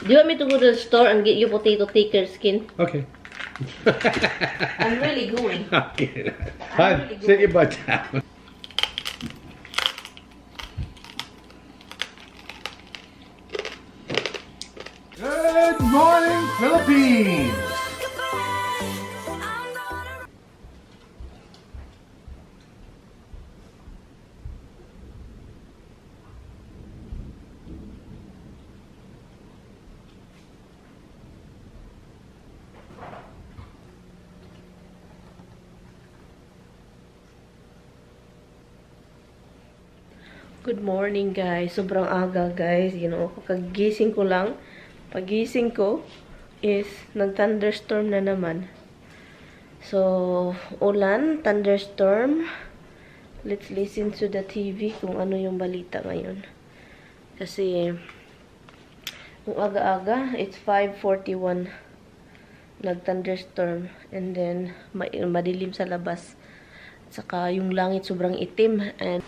Do you want me to go to the store and get you potato thicker skin? Okay. I'm really going. Okay. Fine. Sit your butt down. Good morning, Philippines! Good morning, guys. Sobrang aga, guys. You know, kagising ko lang. Pagising ko is nag-thunderstorm na naman. So, ulan, thunderstorm. Let's listen to the TV kung ano yung balita ngayon. Kasi, kung aga-aga, it's 5:41. Nag-thunderstorm. And then, madilim sa labas. At saka, yung langit sobrang itim. And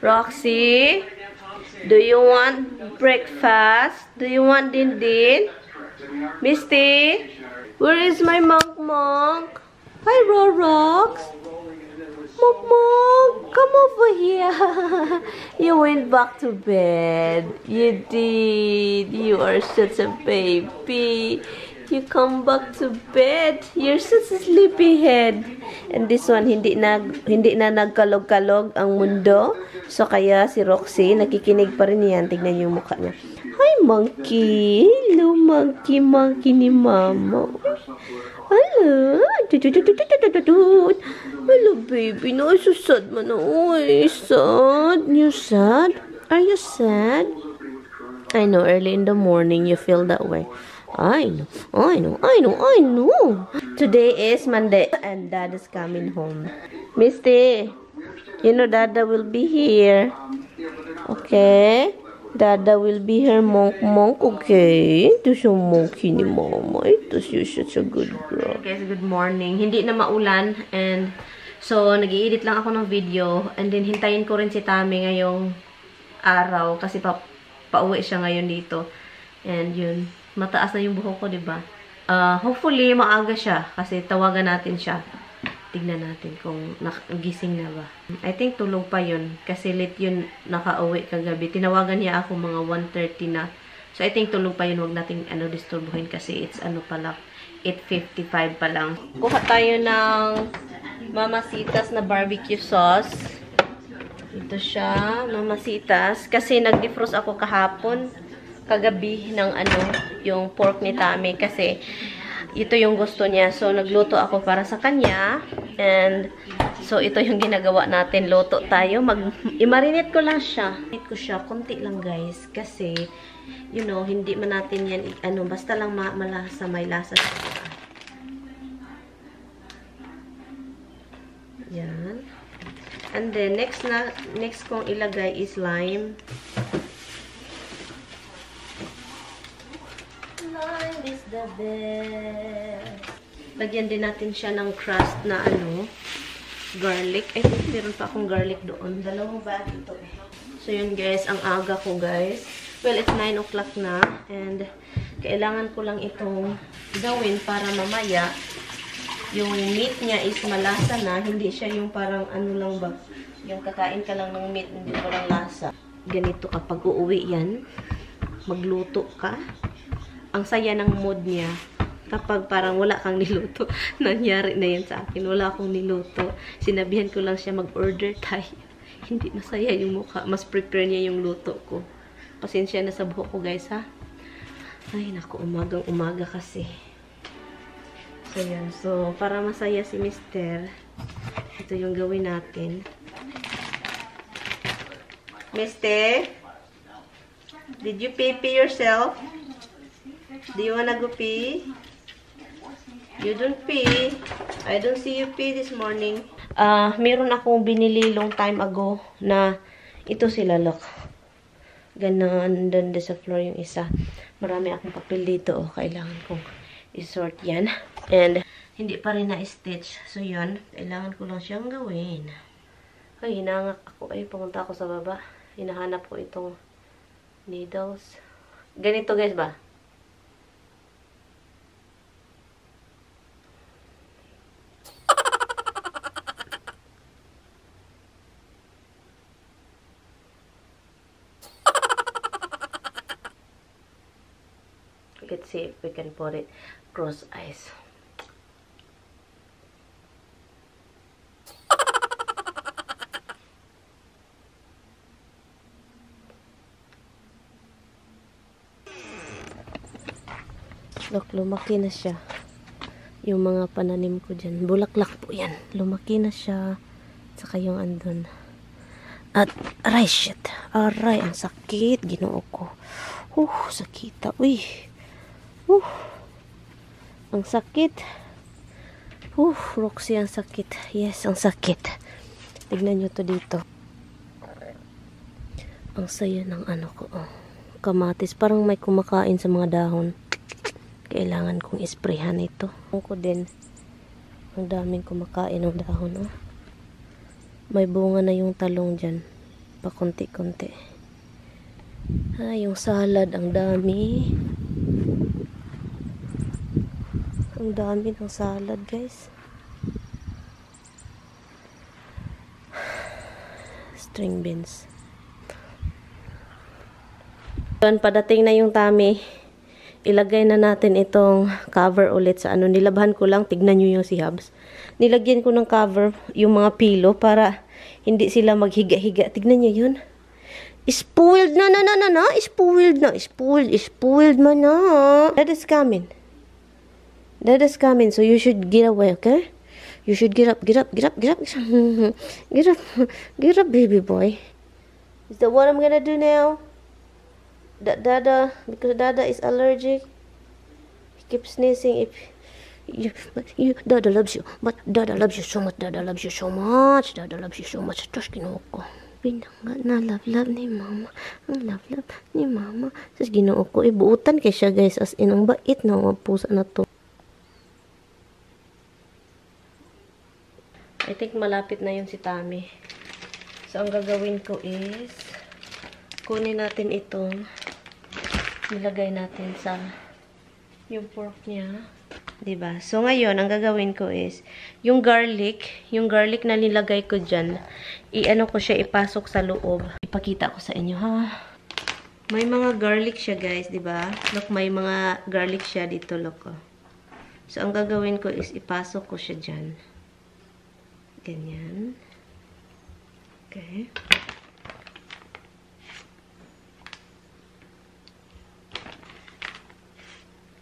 Roxy, do you want breakfast? Do you want din din? Misty, where is my monk? Hi, Rorox. Monk, come over here. You went back to bed. You did. You are such a baby. You come back to bed. You're such a sleepyhead. And this one, hindi na nagkalog-kalog ang mundo. So, kaya si Roxy, nakikinig pa rin yan. Tignan yung mukha niya. Hi, monkey. Hello, monkey. Monkey ni mama. Hello. Hello, baby. No, so sad man. Oh, sad. You sad? Are you sad? I know, early in the morning, you feel that way. I know. Today is Monday and Dad is coming home. Misty, you know Dada will be here. Okay? Dada will be here, monk, okay? Ito siya monkey ni mama. Ito siya such a good girl. Okay, guys, good morning. Hindi na maulan and so, nag-i-edit lang ako ng video and then hintayin ko rin si Tami ngayong araw kasi pauwi siya ngayon dito. And yun. Mataas na yung buhok ko, diba? Hopefully, maaga siya. Kasi tawagan natin siya. Tignan natin kung gising na ba. I think tulog pa yun. Kasi late yun nakauwi kagabi. Tinawagan niya ako mga 1:30 na. So, I think tulog pa yun. Huwag natin disturbuhin kasi it's pala. 8:55 pa lang. Kuha tayo ng Mamasitas na barbecue sauce. Ito siya. Mamasitas. Kasi nag-defrost ako kahapon. Kagabi ng yung pork ni Tami kasi ito yung gusto niya. So, nagluto ako para sa kanya. And, so, ito yung ginagawa natin. Luto tayo. I-marinate ko lang siya. Marinate ko siya. Konti lang, guys. Kasi, you know, hindi man natin yan, basta lang malasa, may lasa siya. Yan. And then, next kong ilagay is lime. behind is the best. Lagyan din natin siya ng crust na garlic. Meron pa akong garlic doon. Dalawang bag ito. So, yun guys, ang aga ko guys. Well, it's 9 o'clock na. And, kailangan ko lang itong gawin para mamaya yung meat niya is malasa na. Hindi siya yung parang lang ba. Yung kakain ka lang ng meat, hindi walang lasa. Ganito kapag uuwi yan. Magluto ka. Ang saya ng mood niya. Kapag parang wala kang niluto. Nangyari na yan sa akin. Wala akong niluto. Sinabihan ko lang siya mag-order tayo. Hindi masaya yung mukha. Mas prepare niya yung luto ko. Pasensya na sa buhok ko guys ha. Ay naku, umagang umaga kasi. So yan. So para masaya si Mister, ito yung gawin natin. Mister? Did you pee yourself? Do you wanna go pee? You don't pee. I don't see you pee this morning. Meron akong binili long time ago na ito sila, look. Ganon, doon sa floor yung isa. Marami akong papel dito, kailangan kong isort yan. And, hindi pa rin na-stitch. So, yun. Kailangan ko lang siyang gawin. Ay, hinangak ako. Ay, pumunta ako sa baba. Hinahanap ko itong needles. Ganito guys ba? Let's see if we can put it cross eyes. Look, lumaki na siya. Yung mga pananim ko dyan. Bulaklak po yan. Lumaki na siya. Saka yung andun. At, aray, shit. Aray, ang sakit. Ginoo ko. Sakita. Uy. Ang sakit. Roxy, ang sakit. Yes, ang sakit. Tignan nyo to dito. Ang saya ng ko. Kamatis. Parang may kumakain sa mga dahon. Kailangan kong isprayhan ito. Ko din. Ang daming kumakain ng dahon. May bunga na yung talong dyan. Pakunti-kunti. Yung salad. Ang dami. Ang dami ng salad, guys. String beans. Doon, padating na yung tummy. Ilagay na natin itong cover ulit sa Nilabhan ko lang. Tignan nyo yung si Hubs. Nilagyan ko ng cover yung mga pilo para hindi sila maghiga-higa. Tignan nyo yun. Spoiled na. Spoiled na. Spoiled man na. That is coming. So you should get away, okay? You should get up. Get up, baby boy. Is that what I'm gonna do now? Dada, because Dada is allergic. He keeps sneezing. Dada loves you. But Dada loves you so much. Dada loves you so much. Tapos ginoo ko. Pinangga na love ni mama. Ang love ni mama. Tapos ginoo ko. Buutan kay siya guys. As in, ang bait na mga pusa na to. I think malapit na yun si Tami. So, ang gagawin ko is kunin natin itong nilagay natin sa yung pork niya. Diba? So, ngayon, ang gagawin ko is yung garlic na nilagay ko dyan, ko siya, ipasok sa loob. Ipakita ko sa inyo, ha? May mga garlic siya, guys, diba? Look, may mga garlic siya dito, look. So, ang gagawin ko is ipasok ko siya dyan. Ganyan. Okay.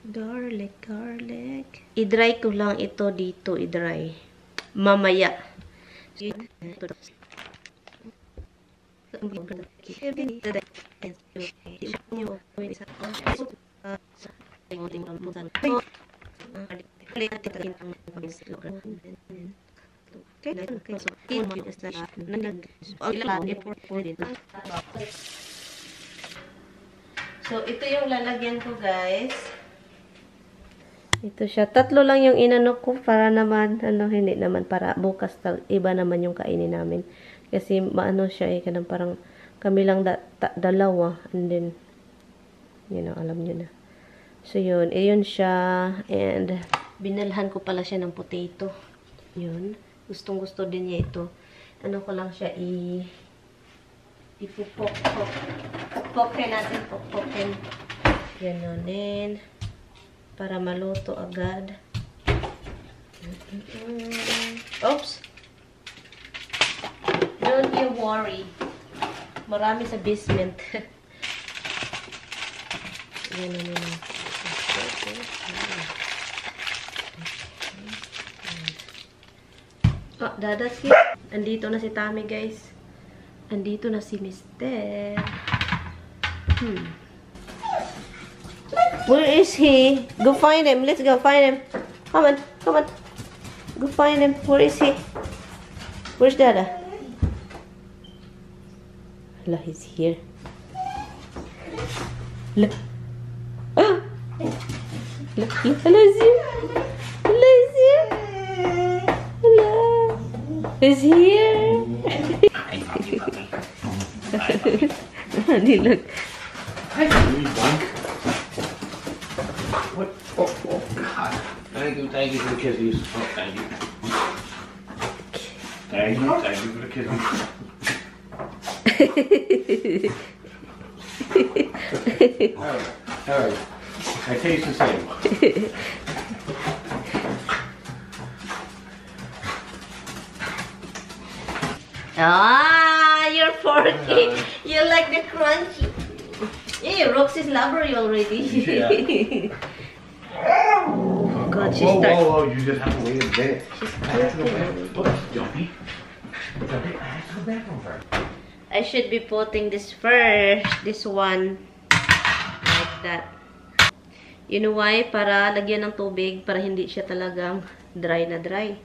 Garlic. I-dry ko lang ito dito. I-dry. Mamaya. So, ito yung lalagyan ko, guys. Ito siya. 3 lang yung inano ko para naman, hindi naman para bukas iba naman yung kainin namin. Kasi maano siya kanang parang kami lang dalawa. And then, alam nyo na. So, yun. Ayun siya. And, binalhan ko pala siya ng potato. Yun. Gustong-gusto din niya ito. Ano ko lang siya ipupok-pokin natin. Pok-pokin. Ganunin. Para maluto agad. Oops! Don't you worry. Marami sa basement. Ganunin natin. Oh, dadas here. Andito na si Tami, guys. Andito na si Mister. Where is he? Go find him. Let's go find him. Come on. Come on. Go find him. Where is he? Where's Dada? Look, he's here. Look. Ah! Look. Hello, is he? Hello, is he? Hello. He's here. Honey, look. Hi, Bunk. What? Oh, God. Thank you for the kisses. Oh, thank you. Thank you for the kisses. All right. I taste the same. Ah, you're forky. You like the crunchy. Hey, Roxy's lover you already. Yeah. Oh God, she starts. Whoa, you just have to wait a minute. I have to go back. She's Look, Jumpy. Jumpy, I have to go back over. I should be putting this first. This one. Like that. You know why? Para lagyan ng tubig. Para hindi siya talagang dry na dry.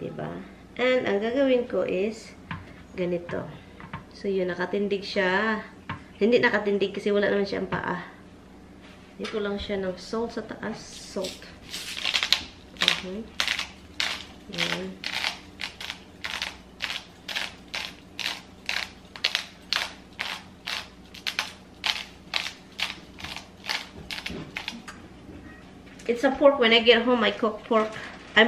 Diba? And ang gagawin ko is ganito. So yun, nakatindig siya. Hindi nakatindig kasi wala naman siyang paa. Hindi ko lang siya ng salt sa taas. Salt. Okay. Yan. It's a pork. When I get home, I cook pork. I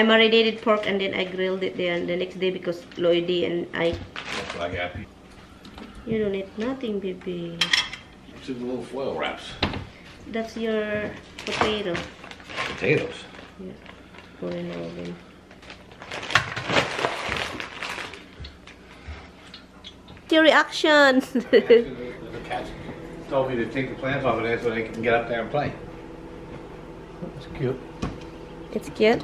marinated pork and then I grilled it there the next day because Lloydie and I... That's what I got. You don't need nothing, baby. Just little foil wraps. That's your potato. Potatoes. Yeah. Put in the oven. Your reaction. The cats told me to take the plants off of there so they can get up there and play. It's cute. It's cute.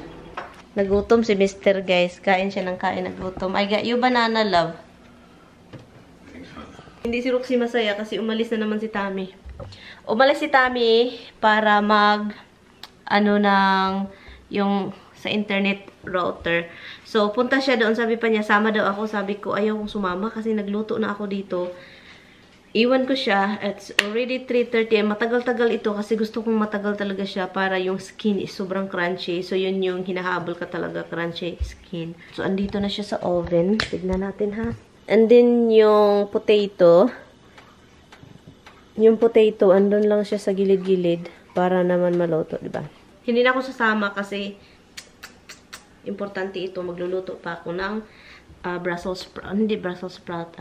Nagutom si Mr. Guys. Kain siya ng kain. Nagutom. I got you banana, love. Hindi si Roxy masaya kasi umalis na naman si Tami. Umalis si Tami para yung sa internet router. So, punta siya doon. Sabi pa niya, sama daw ako. Sabi ko, ayaw kong sumama kasi nagluto na ako dito. Iwan ko siya. It's already 3:30. Matagal-tagal ito kasi gusto kong matagal talaga siya para yung skin is sobrang crunchy. So, yun yung hinahabol ka talaga, crunchy skin. So, andito na siya sa oven. Tignan natin, ha? And then, yung potato, andun lang siya sa gilid-gilid para naman maluto, diba? Hindi na ako sasama kasi importante ito. Magluluto pa ako ng Brussels sprout,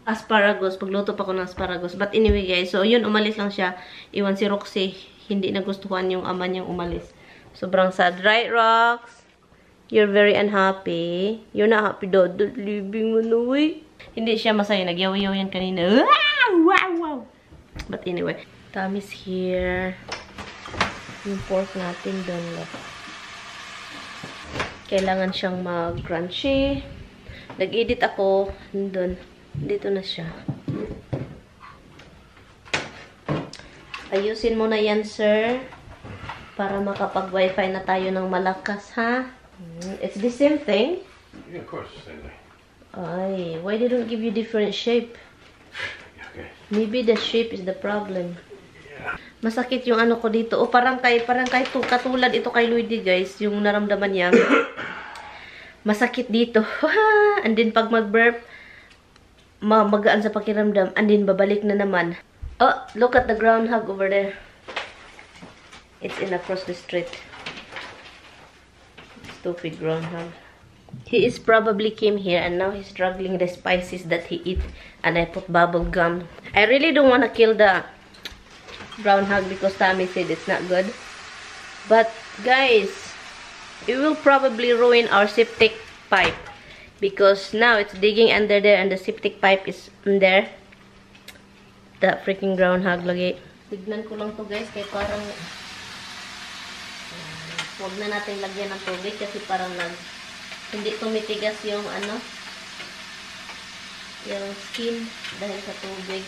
asparagus. Pagluto pa ako ng asparagus. But anyway, guys, so yun, umalis lang siya. Iwan si Roxy. Hindi nagustuhan yung ama niyang umalis. Sobrang sad. Right, Rox? You're very unhappy. You're not happy, Dad. Leaving mo na, way. Hindi siya masaya. Nagyaw-yaw yan kanina. Wow! Wow! Wow! But anyway, Tommy's here. Yung pork natin doon, look. Kailangan siyang mag-crunchy. Nag-edit ako. Doon. Dito na siya. Ayusin mo na yan, sir. Para makapag-wifi na tayo ng malakas, ha? It's the same thing. Yeah, of course, same thing. Ay, why they don't give you different shape? Okay. Maybe the shape is the problem. Yeah. Masakit yung ano ko dito. O parang kay katulad ito kay Luigi, guys. Yung naramdaman niya. Masakit dito. And then pag mag-burp, magaan sa pakiramdam. And then babalik na naman. Oh, look at the groundhog over there. It's in across the street. Stupid groundhog. He is probably came here and now he's struggling the spices that he eat. And I put bubble gum. I really don't want to kill the groundhog because Tommy said it's not good. But guys, it will probably ruin our septic pipe. Because now it's digging under there and the septic pipe is in there. That freaking groundhog lagi. Tignan ko lang to guys kaya parang huwag na natin lagyan ng tubig kasi parang hindi tumitigas yung ano, yung skin dahil sa tubig.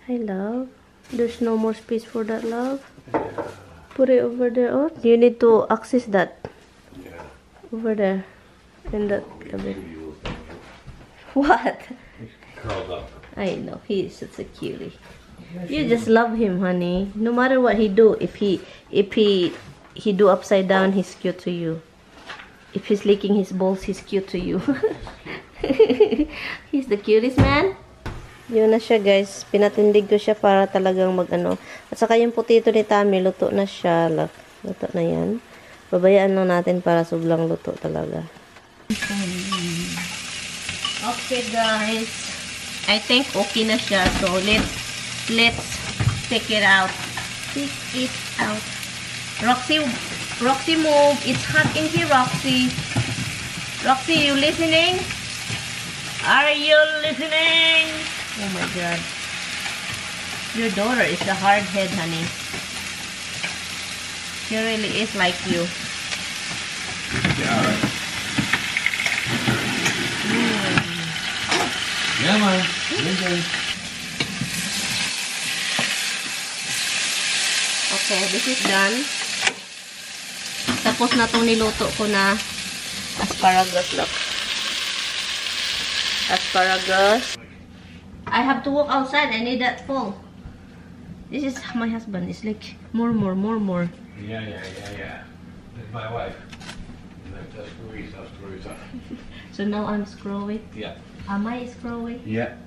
Hi, love. There's no more space for that, love. Put it over there. Oh, you need to access that. Yeah. Over there. In that cabinet. What? Curled up. I know. He is such a cutie. You just love him, honey. No matter what he do, if he do upside down, he's cute to you. If he's licking his balls, he's cute to you. He's the cutest man. Yun na siya, guys. Pinatindig ko siya para talagang mag-ano. At saka yung potato ni Tommy, luto na siya. Luto na yan. Babayaan lang natin para sublang luto talaga. Okay, guys. I think okay na siya. So, let's take it out. Take it out. Roxy, move. It's hot in here, Roxy. Roxy, you listening? Are you listening? Oh my God. Your daughter is a hard head, honey. She really is like you. Yeah, all right. Yeah, man. Okay, this is done. Tapos na itong niluto ko na asparagus. Look. Asparagus. I have to walk outside. I need that full. This is my husband. It's like more. Yeah. That's my wife. That's screwy stuff. So now I'm screwy. Yeah. Am I screwy? Yeah.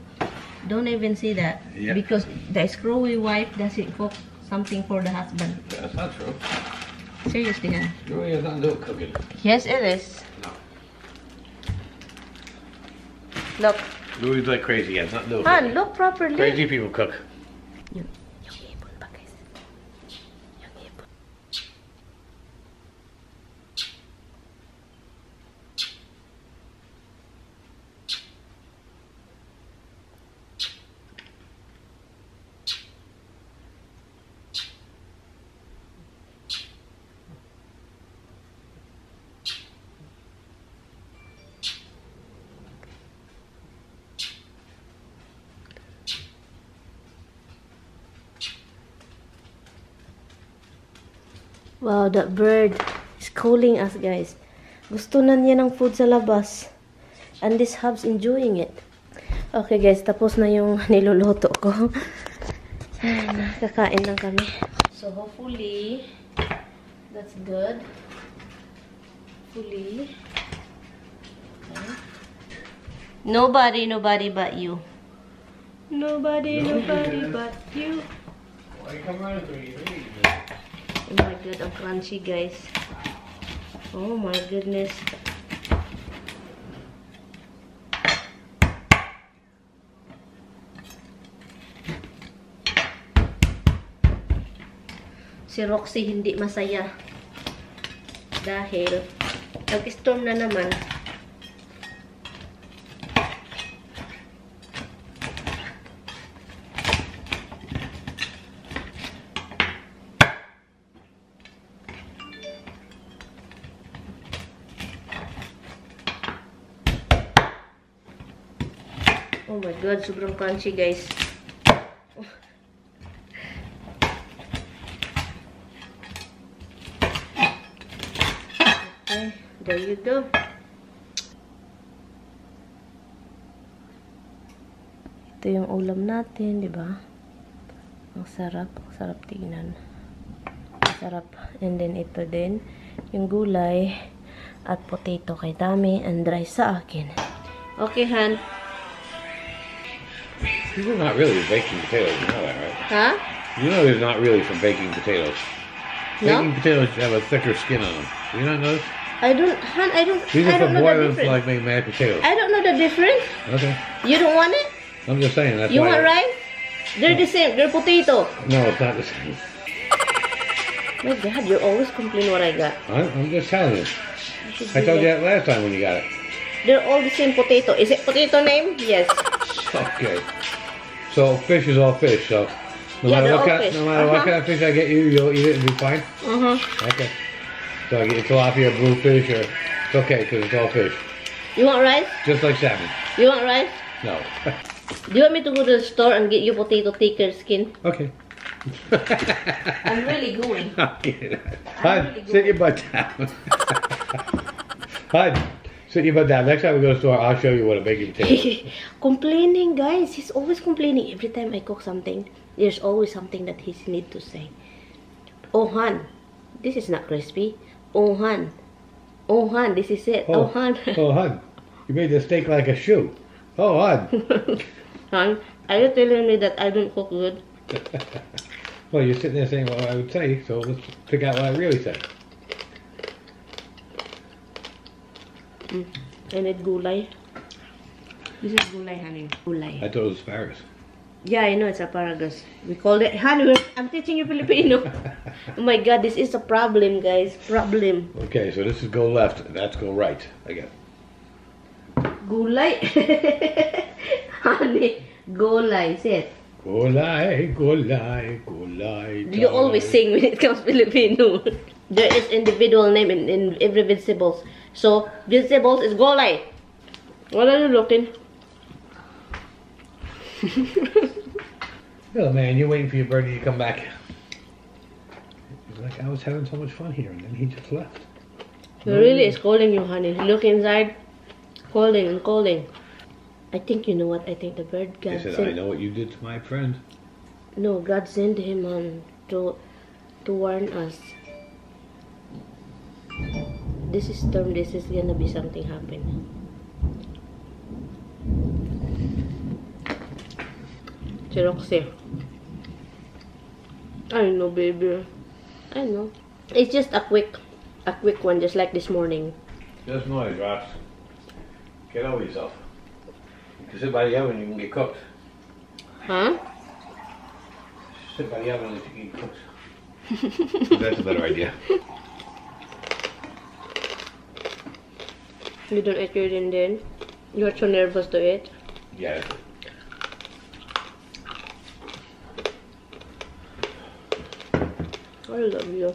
Don't even say that. Yeah. Because the screwy wife doesn't cook something for the husband. That's not true. Seriously, huh? Screwy has nothing to do with cooking. Yes, it is. No. Look. Louis like crazy. Has nothing to do with Han, cooking. look properly. Crazy people cook. Yung ibon pa, guys. Yung ibon. Wow, that bird is calling us, guys. Gusto na niya ng food sa labas. And this hub's enjoying it. Okay, guys. Tapos na yung niluluto ko. Kakain lang kami. So, hopefully, that's good. Hopefully. Okay. Nobody but you. Nobody but you. Why come running through you? Oh my god, ang crunchy, guys. Oh my goodness. Si Roxy hindi masaya. Dahil nag-storm na naman. Oh my god, sobrang crunchy, guys. Okay, there you go. Ito yung ulam natin, di ba? Ang sarap tingnan. Ang sarap. And then ito din, yung gulay at potato kay Dami and rice sa akin. Okay, Han. These are not really baking potatoes, you know that, right? Huh? You know they're not really from baking potatoes. No? Baking potatoes have a thicker skin on them. Do you not notice? I don't, Han, I don't, These I are don't from know the boilers difference. like making mashed potatoes. I don't know the difference. Okay. You don't want it? I'm just saying, that's You why. want rice? They're the same. They're potato. No, it's not the same. My God, you always complain what I got. I'm just telling you. I told you that last time when you got it. They're all the same potato. Is it potato name? Yes. Okay. So fish is all fish. So no Yeah, matter they're what all kind, fish. no matter what kind of fish I get you, you'll eat it and be fine. Okay. So I get you tilapia, bluefish, or it's okay because it's all fish, You want rice? just like salmon. You want rice? No. Do you want me to go to the store and get you potato thicker skin? Okay. I'm really going. Hud, sit your butt down. Hud, sit your butt down. Next time we go to the store, I'll show you what a baking potato is. Complaining, guys. He's always complaining. Every time I cook something, there's always something that he needs to say. Oh, Han, this is not crispy. Oh, Han. Oh, Han, this is it. Oh, Han. Oh, Hud, you made the steak like a shoe. Oh, Hud. Han, are you telling me that I don't cook good? Well, you're sitting there saying what I would say, so let's figure out what I really said. I need gulay. This is gulay, honey. Gulay. I thought it was asparagus. Yeah, I know it's asparagus. We called it, honey, I'm teaching you Filipino. Oh my God, this is a problem, guys. Problem. Okay, so this is go left, and that's go right. Again. Gulay. Honey, gulay. Say it. Gulay, gulay, gulay. You always sing when it comes Filipino. There is individual name in every vegetables. So, vegetables is gulay. What are you looking? Oh man, you're waiting for your birdie to come back. He's like, I was having so much fun here, and then he just left. He really is calling you, honey. Look inside. Calling and calling. I think you know what I think the bird He God said, sent. I know what you did to my friend. No, God sent him to warn us. This is term. This is gonna be something happen. Si Roxy. I know, baby. I know. It's just a quick one, just like this morning. Just noise, Ross. Get over yourself. You can sit by the oven, you can get cooked. Huh? Sit by the oven and you can get cooked. That's a better idea. You don't eat your din. You're so nervous to eat. Yeah. I love you.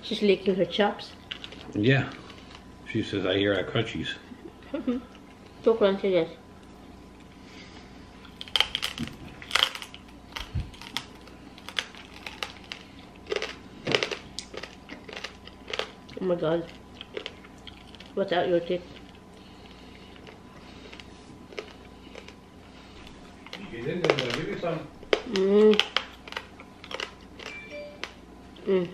She's licking her chops. Yeah. She says, I hear our crunchies. So crunchy, yes. Oh my God. What's out your teeth? You didn't go to give you some. Mmm. Mmm.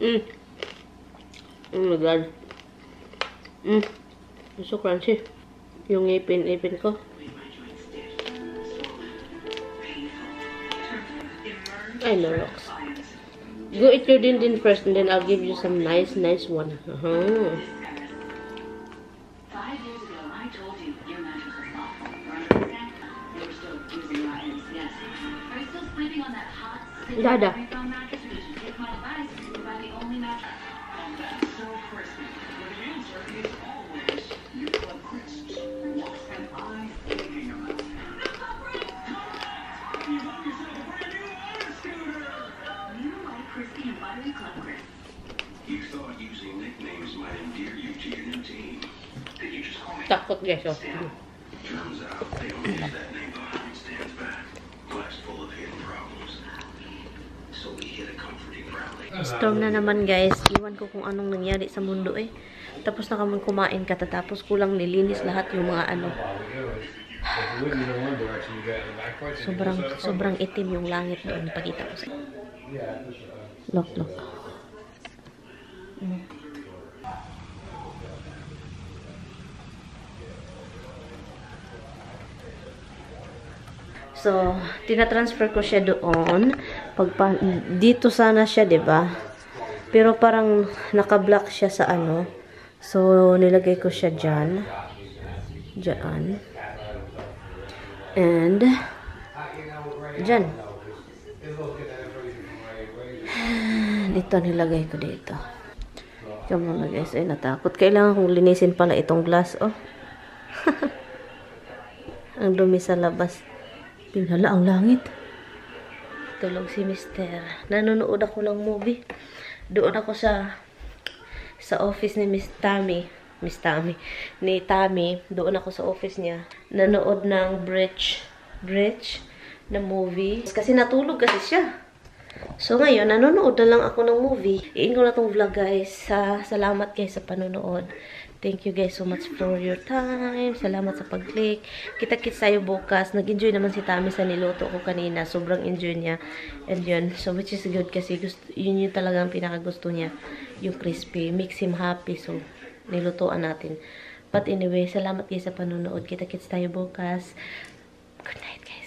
Mmm. Oh my God. Mmm. It's so crunchy. Yung ipin ko. I know, Rox. Go eat your din first and then I'll give you some nice one. 5 years ago, I told you your mattress was awful. Right? You were still using Ryan's, yes. Are you still sleeping on that hot, Dada. foam mattress? Or did you take my advice and buy the only mattress? And that's so crispy. But the answer is always New Club Crisps. What am I thinking about? New Club Crisps! Correct! You got yourself a brand new water scooter! You like crispy and buttery Club Crisps. You thought using nicknames might endear you to your new team. Did you just call me? Takot guys, oh. Turns out they don't use that name behind stands back. Life's full of hidden problems. So we hit a comforting rally. Storm na naman guys. Iwan ko kung anong nangyari sa mundo eh. Tapos na kami kumain katatapos ko lang nilinis lahat yung mga ano. If the wind is in one direction, you got the back parts. Sobrang itim yung langit doon. Pakita ko sa inyo. Yeah. Look. So, tinatransfer ko siya doon. Dito sana siya, 'di ba? Pero parang naka-block siya sa ano. So, nilagay ko siya diyan. Diyan. And diyan. Dito nilagay ko dito. Come on guys, ay natakot. Kailangan kong linisin pala itong glass, oh. Ang dumi sa labas. Tingnan ang langit. Tulog si Mister. Nanonood ako ng movie. Doon ako sa office ni Miss Tammy. Ni Tammy. Doon ako sa office niya. Nanood ng Bridge na movie. Kasi natulog kasi siya. So ngayon, nanonood na lang ako ng movie. I-end ko na tong vlog guys. Salamat guys sa panonood. Thank you guys so much for your time. Salamat sa pag-click. Kita-kits tayo bukas. Nag-enjoy naman si Tammy sa niluto ko kanina. Sobrang enjoy niya. And yun. So which is good kasi yun yung talagang pinakagusto niya. Yung crispy. Makes him happy. So nilutoan natin. But anyway, salamat guys sa panonood. Kita-kits tayo bukas. Good night guys.